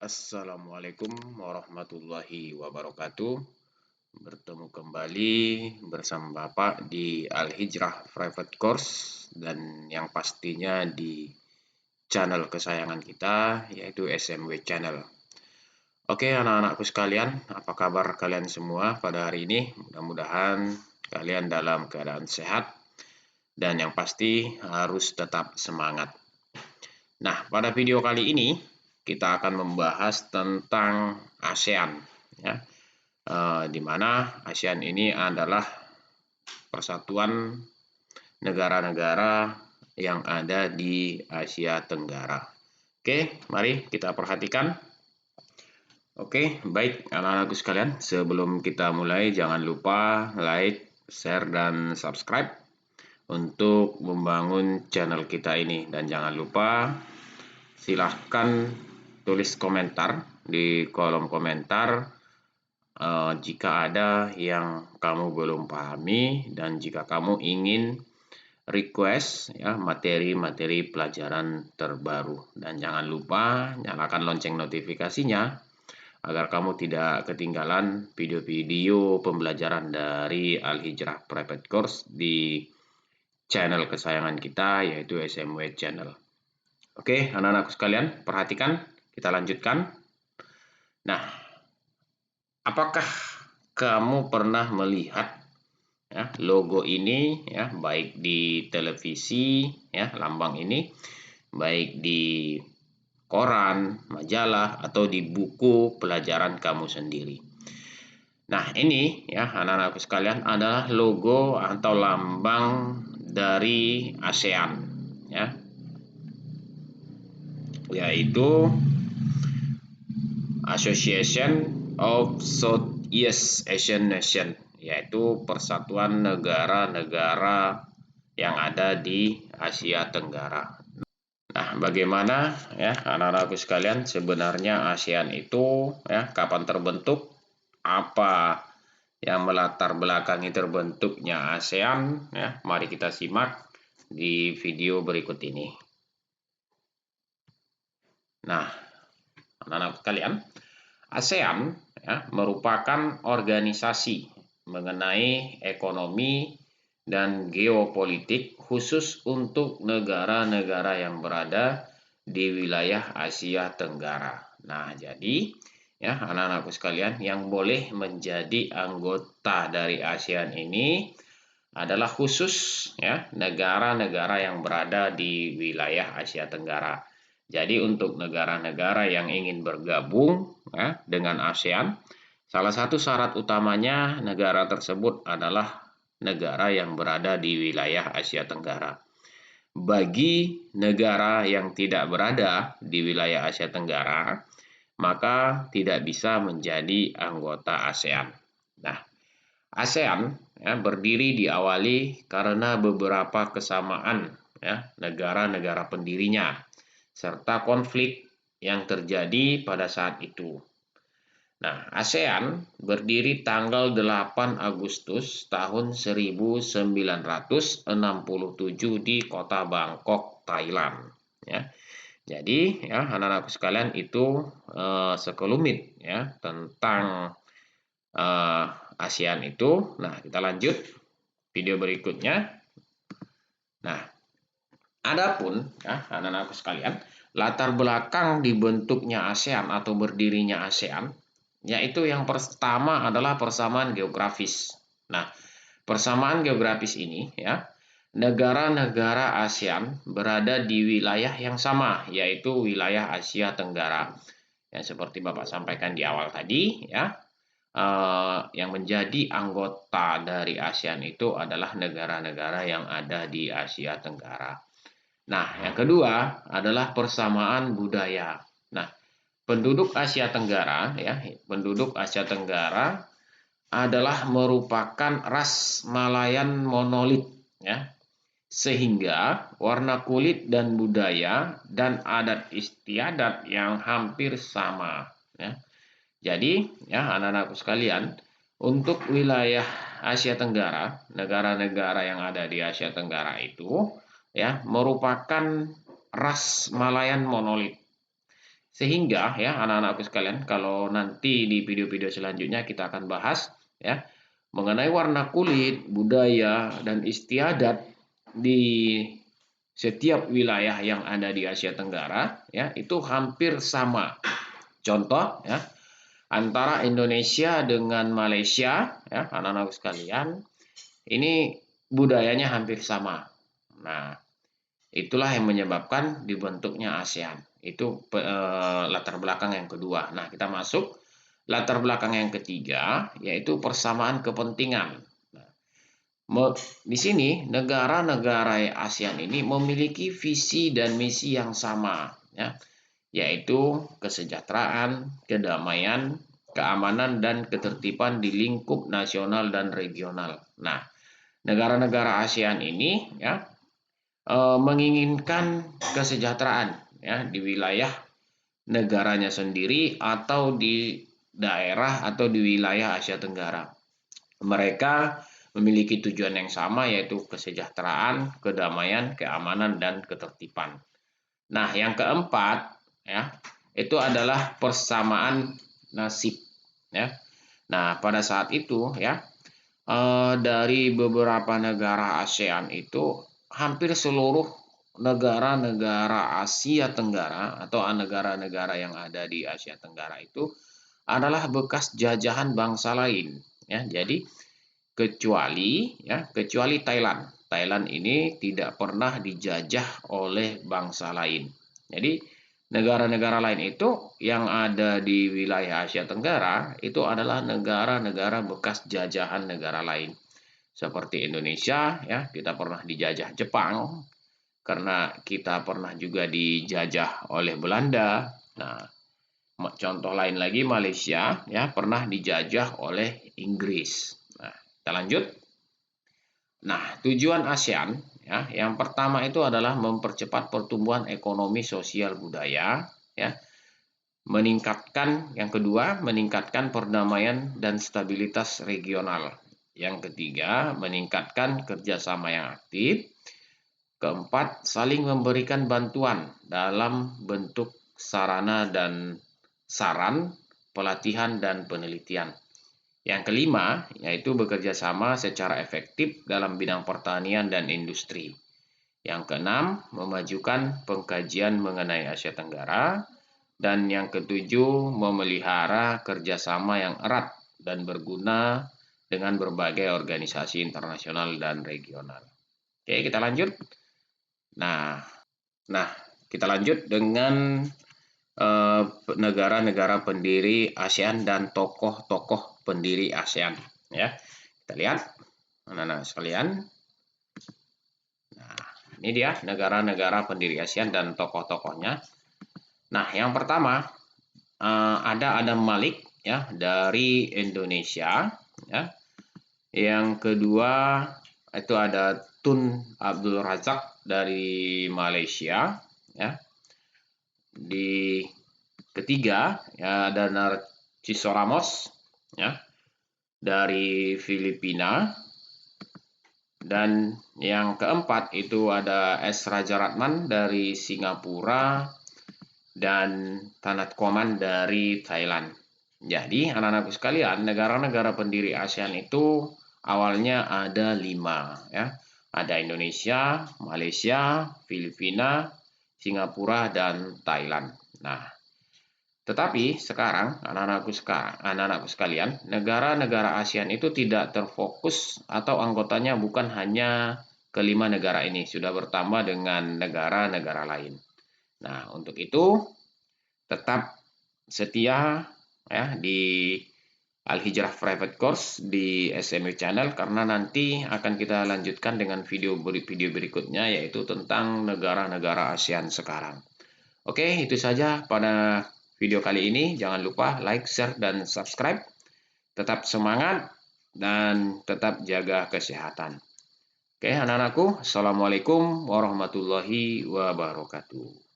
Assalamualaikum warahmatullahi wabarakatuh. Bertemu kembali bersama Bapak di Al-Hijrah Private Course dan yang pastinya di channel kesayangan kita yaitu SMW Channel. Oke anak-anakku sekalian, apa kabar kalian semua pada hari ini? Mudah-mudahan kalian dalam keadaan sehat dan yang pasti harus tetap semangat. Nah, pada video kali ini kita akan membahas tentang ASEAN, ya, di mana ASEAN ini adalah persatuan negara-negara yang ada di Asia Tenggara. Oke, mari kita perhatikan. Oke, baik anak-anakku sekalian, sebelum kita mulai jangan lupa like, share, dan subscribe untuk membangun channel kita ini. Dan jangan lupa silahkan tulis komentar di kolom komentar jika ada yang kamu belum pahami dan jika kamu ingin request ya materi-materi pelajaran terbaru. Dan jangan lupa nyalakan lonceng notifikasinya agar kamu tidak ketinggalan video-video pembelajaran dari Al-Hijrah Private Course di channel kesayangan kita yaitu SMW Channel. Oke, anak-anakku sekalian, perhatikan, kita lanjutkan. Nah, apakah kamu pernah melihat ya, logo ini ya, baik di televisi ya, lambang ini, baik di koran, majalah atau di buku pelajaran kamu sendiri. Nah, ini ya anak-anakku sekalian adalah logo atau lambang dari ASEAN ya. Yaitu Association of Southeast Asian Nations, yaitu persatuan negara-negara yang ada di Asia Tenggara. Nah, bagaimana ya anak-anakku sekalian, sebenarnya ASEAN itu ya kapan terbentuk? Apa yang melatar belakangi terbentuknya ASEAN ya? Mari kita simak di video berikut ini. Nah, anak-anak sekalian, ASEAN ya, merupakan organisasi mengenai ekonomi dan geopolitik khusus untuk negara-negara yang berada di wilayah Asia Tenggara. Nah, jadi ya anak-anakku sekalian, yang boleh menjadi anggota dari ASEAN ini adalah khusus ya negara-negara yang berada di wilayah Asia Tenggara. Jadi untuk negara-negara yang ingin bergabung ya, dengan ASEAN, salah satu syarat utamanya negara tersebut adalah negara yang berada di wilayah Asia Tenggara. Bagi negara yang tidak berada di wilayah Asia Tenggara, maka tidak bisa menjadi anggota ASEAN. Nah, ASEAN ya, berdiri diawali karena beberapa kesamaan ya, negara-negara pendirinya serta konflik yang terjadi pada saat itu. Nah, ASEAN berdiri tanggal 8 Agustus tahun 1967 di kota Bangkok, Thailand. Ya. Jadi, ya anak-anakku sekalian, itu sekelumit ya tentang ASEAN itu. Nah, kita lanjut video berikutnya. Nah, adapun ya anak-anakku sekalian, latar belakang dibentuknya ASEAN atau berdirinya ASEAN, yaitu yang pertama adalah persamaan geografis. Nah, persamaan geografis ini ya, negara-negara ASEAN berada di wilayah yang sama, yaitu wilayah Asia Tenggara. Ya, seperti Bapak sampaikan di awal tadi ya, yang menjadi anggota dari ASEAN itu adalah negara-negara yang ada di Asia Tenggara. Nah, yang kedua adalah persamaan budaya. Nah, penduduk Asia Tenggara ya, penduduk Asia Tenggara adalah merupakan ras Malayan monolit ya. Sehingga warna kulit dan budaya dan adat istiadat yang hampir sama ya. Jadi, ya anak-anakku sekalian, untuk wilayah Asia Tenggara, negara-negara yang ada di Asia Tenggara itu ya merupakan ras Malayan monolit Sehingga ya anak-anakku sekalian, kalau nanti di video-video selanjutnya kita akan bahas ya mengenai warna kulit, budaya dan istiadat di setiap wilayah yang ada di Asia Tenggara ya itu hampir sama. Contoh ya antara Indonesia dengan Malaysia ya anak-anakku sekalian, ini budayanya hampir sama. Nah, itulah yang menyebabkan dibentuknya ASEAN. Itu latar belakang yang kedua. Nah, kita masuk latar belakang yang ketiga, yaitu persamaan kepentingan. Nah, di sini negara-negara ASEAN ini memiliki visi dan misi yang sama, ya, yaitu kesejahteraan, kedamaian, keamanan, dan ketertiban di lingkup nasional dan regional. Nah, negara-negara ASEAN ini ya menginginkan kesejahteraan ya di wilayah negaranya sendiri atau di daerah atau di wilayah Asia Tenggara. Mereka memiliki tujuan yang sama yaitu kesejahteraan, kedamaian, keamanan dan ketertiban. Nah, yang keempat ya, itu adalah persamaan nasib ya. Nah, pada saat itu ya dari beberapa negara ASEAN itu hampir seluruh negara-negara Asia Tenggara atau negara-negara yang ada di Asia Tenggara itu adalah bekas jajahan bangsa lain ya. Jadi kecuali Thailand. Thailand ini tidak pernah dijajah oleh bangsa lain. Jadi negara-negara lain itu yang ada di wilayah Asia Tenggara itu adalah negara-negara bekas jajahan negara lain. Seperti Indonesia ya, kita pernah dijajah Jepang karena kita pernah juga dijajah oleh Belanda. Nah, contoh lain lagi Malaysia ya pernah dijajah oleh Inggris. Nah, kita lanjut. Nah, tujuan ASEAN ya, yang pertama itu adalah mempercepat pertumbuhan ekonomi, sosial, budaya ya. Yang kedua, meningkatkan perdamaian dan stabilitas regional. Yang ketiga, meningkatkan kerjasama yang aktif. Keempat, saling memberikan bantuan dalam bentuk sarana dan saran, pelatihan dan penelitian. Yang kelima, yaitu bekerja sama secara efektif dalam bidang pertanian dan industri. Yang keenam, memajukan pengkajian mengenai Asia Tenggara. Dan yang ketujuh, memelihara kerjasama yang erat dan berguna dengan berbagai organisasi internasional dan regional. Oke, kita lanjut. Nah, kita lanjut dengan negara-negara pendiri ASEAN dan tokoh-tokoh pendiri ASEAN. Ya, kita lihat, anak-anak sekalian. Nah, ini dia negara-negara pendiri ASEAN dan tokoh-tokohnya. Nah, yang pertama ada Adam Malik ya dari Indonesia ya. Yang kedua itu ada Tun Abdul Razak dari Malaysia ya. Di ketiga ya ada Narciso Ramos ya dari Filipina. Dan yang keempat itu ada S. Rajaratnam dari Singapura dan Tanat Koman dari Thailand. Jadi anak-anakku sekalian, negara-negara pendiri ASEAN itu awalnya ada 5 ya. Ada Indonesia, Malaysia, Filipina, Singapura dan Thailand. Nah, tetapi sekarang anak-anakku sekalian, negara-negara ASEAN itu tidak terfokus atau anggotanya bukan hanya kelima negara ini, sudah bertambah dengan negara-negara lain. Nah, untuk itu tetap setia ya di Al-Hijrah Private Course di SMU Channel karena nanti akan kita lanjutkan dengan video berikutnya yaitu tentang negara-negara ASEAN sekarang. Oke, itu saja pada video kali ini. Jangan lupa like, share, dan subscribe. Tetap semangat dan tetap jaga kesehatan. Oke, anak-anakku, Assalamualaikum warahmatullahi wabarakatuh.